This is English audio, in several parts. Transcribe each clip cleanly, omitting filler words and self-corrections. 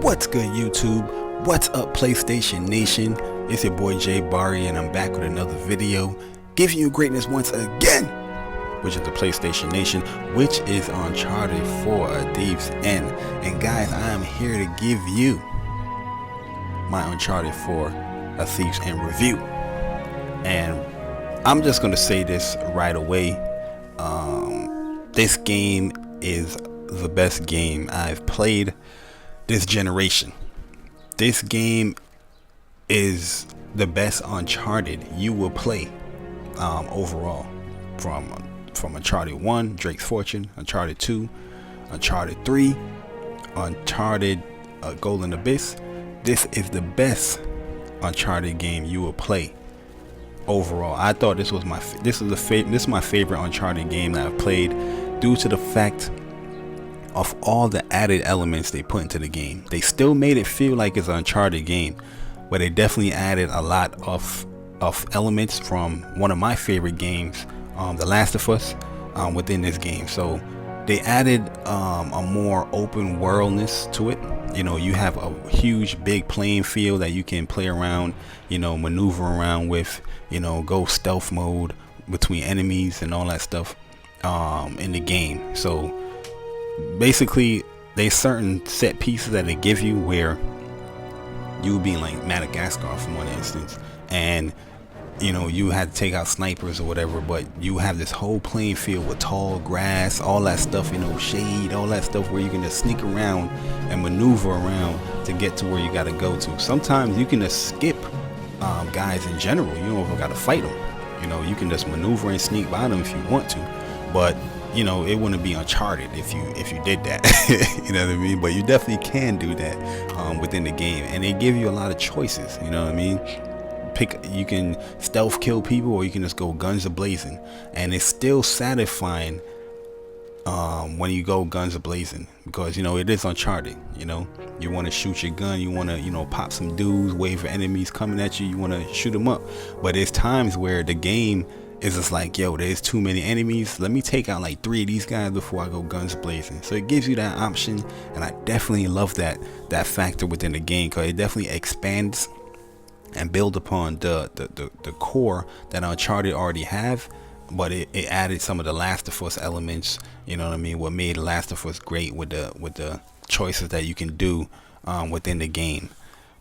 What's good, YouTube? What's up, PlayStation Nation? It's your boy Jay Barry, and I'm back with another video giving you greatness once again, which is the PlayStation Nation, which is Uncharted 4: A Thief's End. And guys, I am here to give you my Uncharted 4: A Thief's End review. And I'm just going to say this right away. This game is the best game I've played this generation. This game is the best Uncharted you will play overall, from Uncharted 1, Drake's Fortune, Uncharted 2, Uncharted 3, Uncharted Golden Abyss. This is the best Uncharted game you will play overall. I thought this was this is my favorite Uncharted game that I've played, due to the fact of all the added elements they put into the game. They still made it feel like it's an Uncharted game, but they definitely added a lot of elements from one of my favorite games, The Last of Us, within this game. So they added a more open worldness to it. You know, you have a huge big playing field that you can play around, maneuver around with, go stealth mode between enemies and all that stuff in the game. So basically, there's certain set pieces that they give you where you would be in like Madagascar, for one instance, and you had to take out snipers or whatever, but you have this whole playing field with tall grass, all that stuff, shade, all that stuff, where you can just sneak around and maneuver around to get to where you got to go to. Sometimes you can just skip guys in general. You don't even got to fight them. You can just maneuver and sneak by them if you want to, but it wouldn't be Uncharted if you did that. You know what I mean? But you definitely can do that within the game, and they give you a lot of choices. You know what I mean? You can stealth kill people, or you can just go guns a-blazing, and it's still satisfying when you go guns a-blazing, because it is Uncharted. You want to shoot your gun, you want to pop some dudes, wave for enemies coming at you, you want to shoot them up. But there's times where the game is just like, yo, there's too many enemies, let me take out like 3 of these guys before I go guns blazing. So it gives you that option, and I definitely love that factor within the game, because it definitely expands and build upon the core that Uncharted already have, but it added some of the Last of Us elements. You know what I mean? What made Last of Us great with the choices that you can do within the game.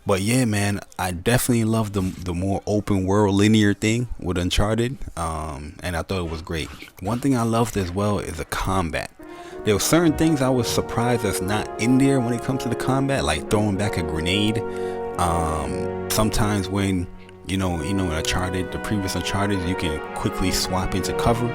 But yeah, man, I definitely love the more open world linear thing with Uncharted, and I thought it was great. One thing I loved as well is the combat. There were certain things I was surprised that's not in there when it comes to the combat, like throwing back a grenade. Sometimes when in Uncharted, the previous Uncharted, you can quickly swap into cover.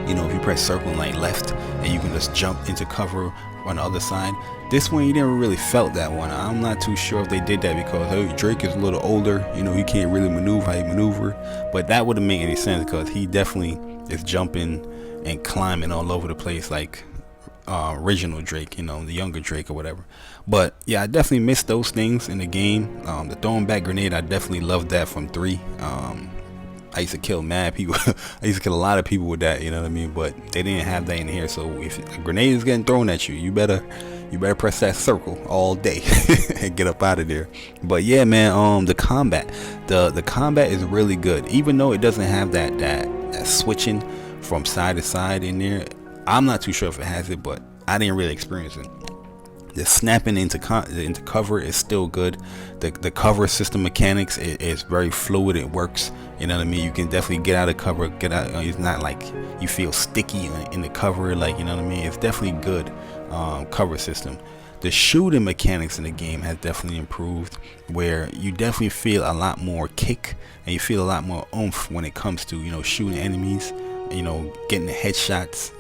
If you press circle and like left, and you can just jump into cover on the other side. This one, you never really felt that one. I'm not too sure if they did that because Drake is a little older. He can't really maneuver how he maneuver. But that wouldn't make any sense, because he definitely is jumping and climbing all over the place like original Drake, the younger Drake or whatever. But yeah, I definitely missed those things in the game. The throwing back grenade, I definitely loved that from 3. I used to kill mad people. I used to kill a lot of people with that, you know what I mean? But they didn't have that in here. So if a grenade is getting thrown at you, you better press that circle all day and get up out of there. But yeah, man, the combat is really good, even though it doesn't have that switching from side to side in there. I'm not too sure if it has it, but I didn't really experience it. The snapping into cover is still good. The cover system mechanics is very fluid. It works. You know what I mean? You can definitely get out of cover. It's not like you feel sticky in the cover. Like, you know what I mean? It's definitely good cover system. The shooting mechanics in the game has definitely improved, where you definitely feel a lot more kick, and you feel a lot more oomph when it comes to shooting enemies. Getting the headshots.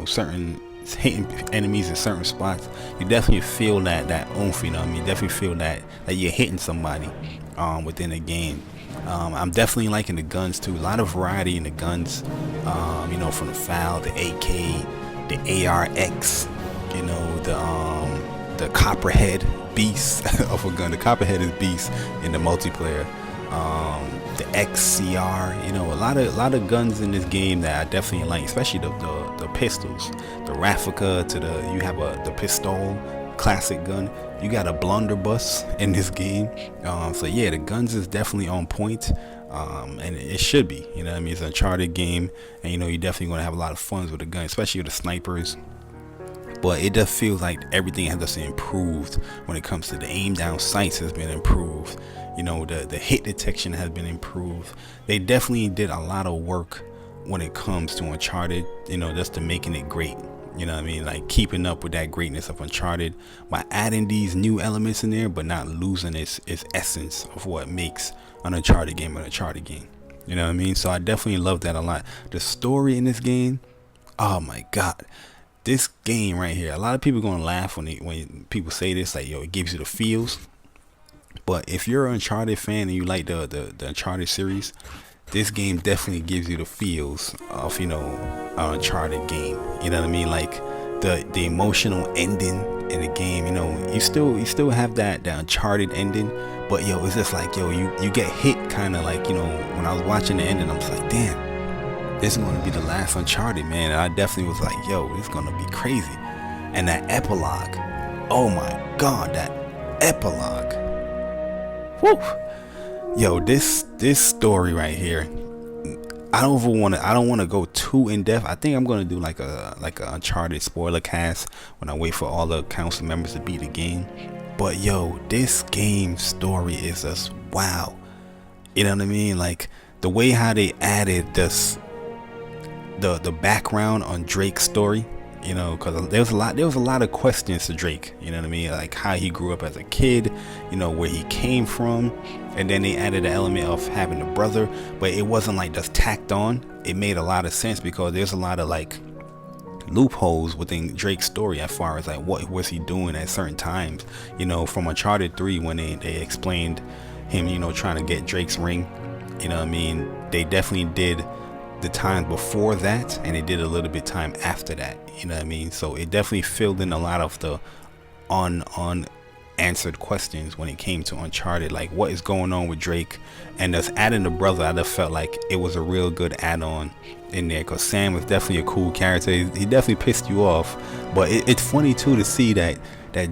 Certain hitting enemies in certain spots. You definitely feel that oomph. You definitely feel that you're hitting somebody within the game. I'm definitely liking the guns too. A lot of variety in the guns. From the FAL, the AK, the ARX. The Copperhead beast of a gun. The Copperhead is beast in the multiplayer. The XCR, a lot of guns in this game that I definitely like, especially the pistols, the Raffica you have the pistol classic gun. You got a blunderbuss in this game. So yeah, the guns is definitely on point. And it should be, you know what I mean? It's an Uncharted game, and you know, you're definitely going to have a lot of fun with the gun, especially with the snipers. But it does feel like everything has just improved when it comes to the aim down sights has been improved. You know, the hit detection has been improved. They definitely did a lot of work when it comes to Uncharted, you know, just to making it great. You know what I mean? Like keeping up with that greatness of Uncharted by adding these new elements in there, but not losing its essence of what makes an Uncharted game an Uncharted game. You know what I mean? So I definitely love that a lot. The story in this game, oh my God. This game right here, a lot of people gonna laugh when people say this, like, yo, it gives you the feels. But if you're an Uncharted fan and you like the Uncharted series, this game definitely gives you the feels of, you know, an Uncharted game. You know what I mean? Like the emotional ending in the game, you know, you still have that Uncharted ending, but yo, it's just like, yo, you get hit kind of like, you know, when I was watching the ending, I was like, damn, this is going to be the last Uncharted, man. And I definitely was like, yo, this is going to be crazy. And that epilogue, oh my God, that epilogue. Woo. Yo, this story right here, I don't want to go too in depth. I think I'm going to do like a Uncharted spoiler cast when I wait for all the council members to beat the game. But yo, this game story is just wow. You know what I mean? Like the way how they added this, the background on Drake's story, you know, because there was a lot of questions to Drake, you know what I mean, like how he grew up as a kid, you know, where he came from, and then they added the element of having a brother, but it wasn't like just tacked on. It made a lot of sense because there's a lot of like loopholes within Drake's story as far as like what was he doing at certain times, you know, from Uncharted 3 when they explained him, you know, trying to get Drake's ring, you know what I mean. They definitely did the time before that, and it did a little bit time after that, you know what I mean. So it definitely filled in a lot of the unanswered questions when it came to Uncharted, like what is going on with Drake, and just adding the brother, I just felt like it was a real good add-on in there, because Sam was definitely a cool character. He definitely pissed you off, but it's funny too to see that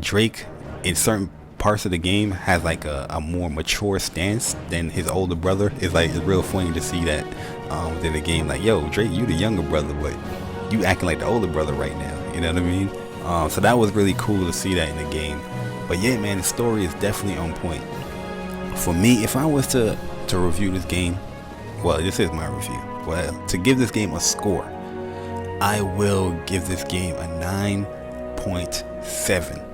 Drake in certain parts of the game has like a more mature stance than his older brother. It's real funny to see that within the game, like, yo, Drake, you the younger brother, but you acting like the older brother right now, you know what I mean? So that was really cool to see that in the game. But yeah, man, the story is definitely on point. For me, if I was to review this game, well, this is my review, well, to give this game a score, I will give this game a 9.7.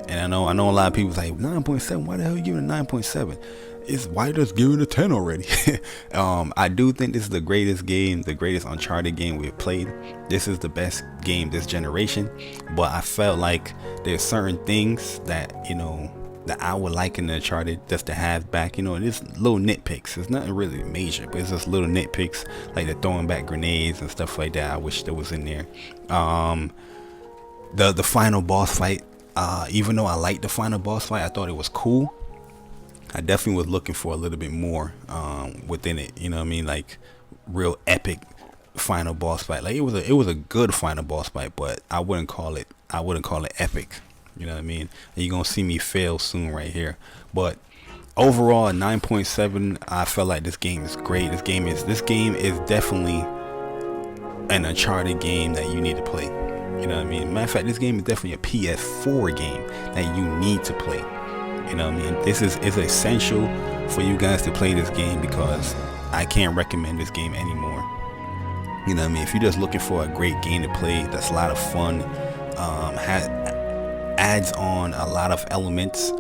And I know a lot of people like 9.7. Why the hell are you giving a 9.7? It's why just giving a 10 already. I do think this is the greatest game, the greatest Uncharted game we've played. This is the best game this generation. But I felt like there's certain things that, you know, that I would like in the Uncharted just to have back. You know, it's little nitpicks. It's nothing really major, but it's just little nitpicks like the throwing back grenades and stuff like that. I wish there was in there. The final boss fight. Even though I liked the final boss fight, I thought it was cool. I definitely was looking for a little bit more within it. You know what I mean? Like real epic final boss fight. Like it was a good final boss fight, but I wouldn't call it epic. You know what I mean? And you're gonna see me fail soon right here. But overall, a 9.7. I felt like this game is great. This game is definitely an Uncharted game that you need to play. You know what I mean? Matter of fact, this game is definitely a PS4 game that you need to play. You know what I mean? It's essential for you guys to play this game because I can't recommend this game anymore. You know what I mean? If you're just looking for a great game to play, that's a lot of fun, adds on a lot of elements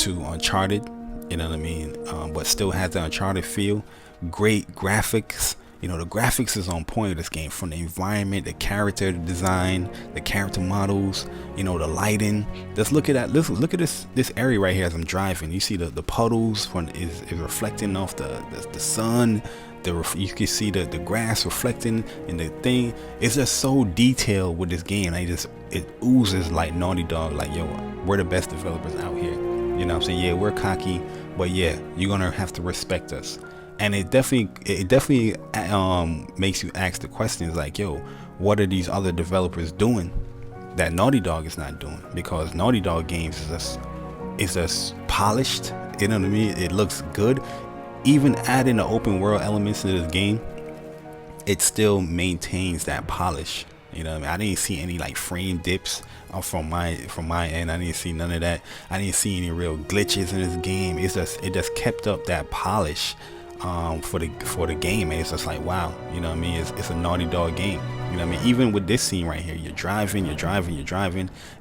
to Uncharted, you know what I mean? But still has the Uncharted feel. Great graphics. You know, the graphics is on point of this game, from the environment, the character design, the character models, you know, the lighting. Just look at that. Look at this area right here as I'm driving. You see the puddles is reflecting off the sun. You can see the grass reflecting in the thing. It's just so detailed with this game. It oozes like Naughty Dog. Like, yo, we're the best developers out here. You know what I'm saying? Yeah, we're cocky, but yeah, you're gonna have to respect us. And it definitely makes you ask the questions like, yo, what are these other developers doing that Naughty Dog is not doing? Because Naughty Dog games is just it's just polished. You know what I mean? It looks good. Even adding the open world elements to this game, it still maintains that polish. You know what I mean? I didn't see any like frame dips from my end. I didn't see none of that. I didn't see any real glitches in this game. It just kept up that polish for the game, and it's just like, wow, you know what I mean? It's a Naughty Dog game. You know what I mean? Even with this scene right here, you're driving,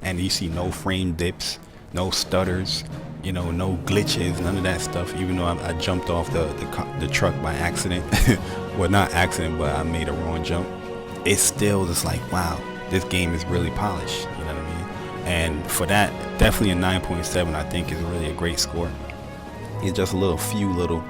and you see no frame dips, no stutters, you know, no glitches, none of that stuff. Even though I jumped off the truck by accident, well, not accident, but I made a wrong jump. It's still just like, wow, this game is really polished. You know what I mean? And for that, definitely a 9.7, I think, is really a great score. It's just a few little,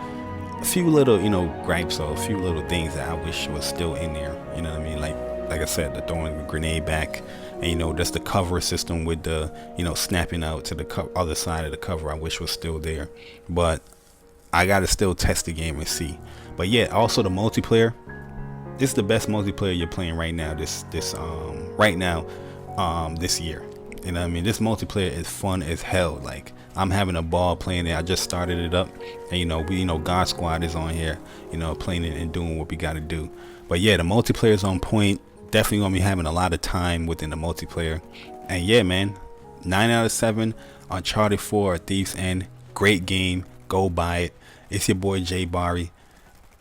you know, gripes, or a few little things that I wish was still in there. You know what I mean? Like I said, the throwing the grenade back, and you know, just the cover system with the, you know, snapping out to the other side of the cover, I wish was still there. But I gotta still test the game and see. But yeah, also the multiplayer. This is the best multiplayer you're playing right now. This year. You know what I mean? This multiplayer is fun as hell. Like, I'm having a ball playing it. I just started it up, and you know, God Squad is on here, you know, playing it and doing what we got to do. But yeah, the multiplayer is on point. Definitely gonna be having a lot of time within the multiplayer. And yeah, man, 9 out of 7. Uncharted 4, Thief's End. Great game. Go buy it. It's your boy Jay Barry,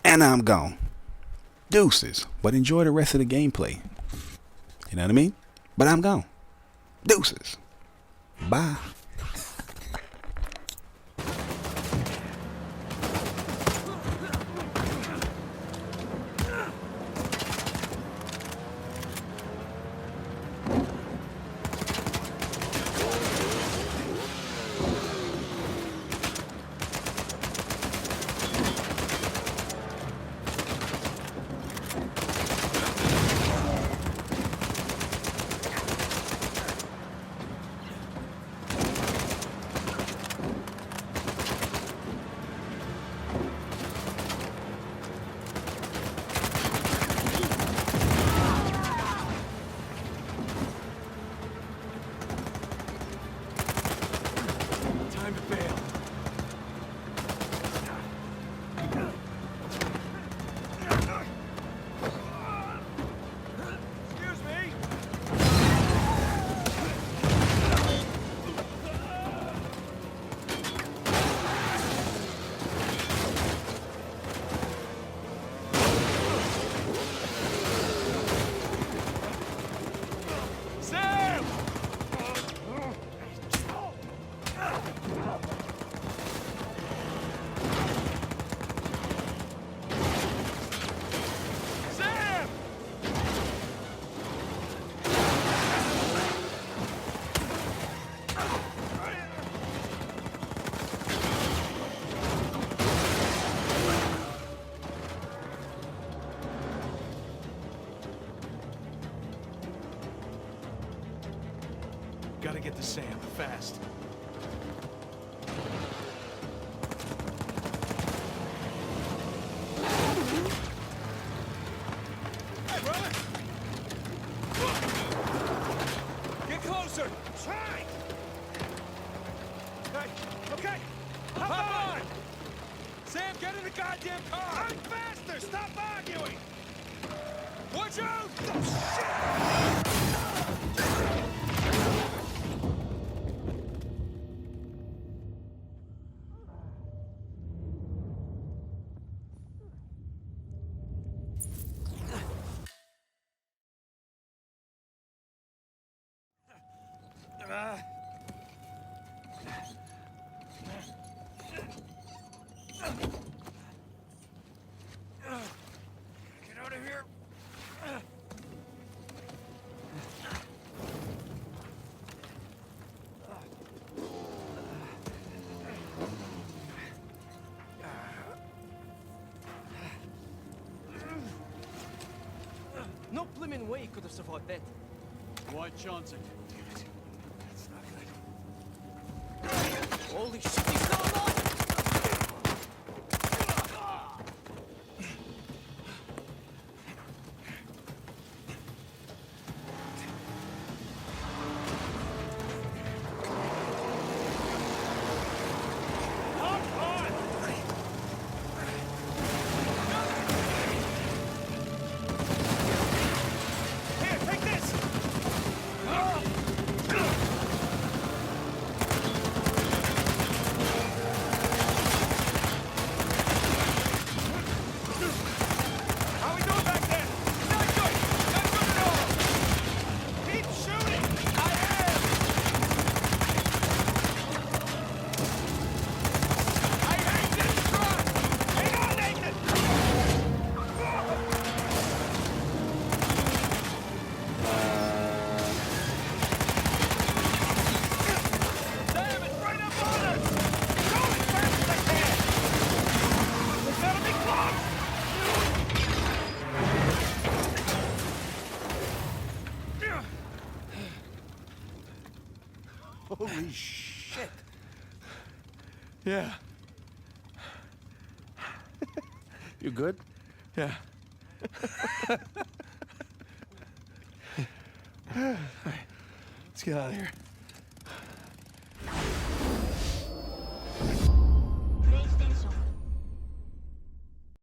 and I'm gone. Deuces. But enjoy the rest of the gameplay. You know what I mean? But I'm gone. Deuces. Bye. Gotta get to Sam, fast. Hey, brother! Get closer! Try! Okay, hop on! Sam, get in the goddamn car! Run faster! Stop arguing! Watch out! Oh, shit! Get out of here. No blimmin' way he could have survived that. Why chance it? That's not good. Holy shit, he's still alive! Holy shit. Yeah. You good? Yeah. Let's get out of here.